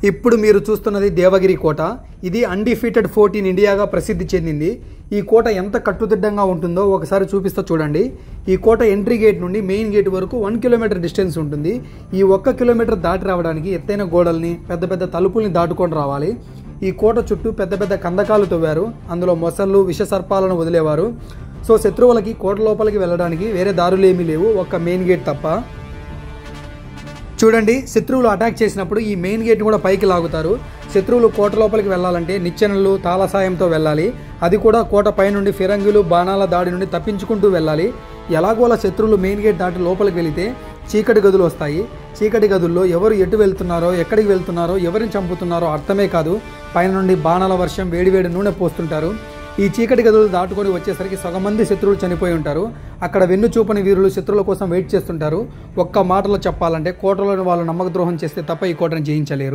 ఇప్పుడు మీరు చూస్తున్నది దేవగిరి కోట. ఇది అన్డిఫీటెడ్ ఫోర్ట్ ఇన్ ఇండియాగా ప్రసిద్ధి చెందింది. ఈ కోట ఎంత కట్టుదిడ్డంగా ఉంటుందో ఒకసారి చూపిస్తా చూడండి. ఈ కోట ఎంట్రీ గేట్ నుండి మెయిన్ గేట్ వరకు 1 కిలోమీటర్ డిస్టెన్స్ ఉంటుంది. ఈ 1 కిలోమీటర్ దాటి రావడానికి ఎత్తైన గోడల్ని పెద్ద పెద్ద తలుపుల్ని దాటుకొని రావాలి. ఈ కోట చుట్టూ పెద్ద పెద్ద కందకాలు తవ్వారు. అందులో మొసళ్ళు విష సర్పాలను వదిలేవారు. సో శత్రువులకి కోట లోపలికి వెళ్ళడానికి వేరే దారులు ఏమీ లేవు, ఒక్క మెయిన్ గేట్ తప్ప. చూడండి, శత్రువులు అటాక్ చేసినప్పుడు ఈ మెయిన్ గేట్ కూడా పైకి లాగుతారు. శత్రువులు కోట లోపలికి వెళ్ళాలంటే నిచ్చెనలు తాళ సాయంతో వెళ్ళాలి. అది కూడా కోట పై నుండి ఫిరంగులు బాణాల దాడి నుండి తప్పించుకుంటూ వెళ్ళాలి. ఎలాగోలా శత్రువులు మెయిన్ గేట్ దాటి లోపలికి వెళితే చీకటి గదులు వస్తాయి. చీకటి గదుల్లో ఎవరు ఎటు వెళ్తున్నారో, ఎక్కడికి వెళ్తున్నారో, ఎవరిని చంపుతున్నారో అర్థమే కాదు. పైన నుండి బాణాల వర్షం, వేడివేడి నూనె పోస్తుంటారు. ఈ చీకటి గదులు దాటుకొని వచ్చేసరికి సగం మంది శత్రువులు చనిపోయి ఉంటారు. అక్కడ వెన్ను చూపని వీరులు శత్రువుల కోసం వెయిట్ చేస్తుంటారు. ఒక్క మాటలో చెప్పాలంటే కోటలోని వాళ్ళు నమ్మక ద్రోహం చేస్తే తప్ప ఈ కోటను జయించలేరు.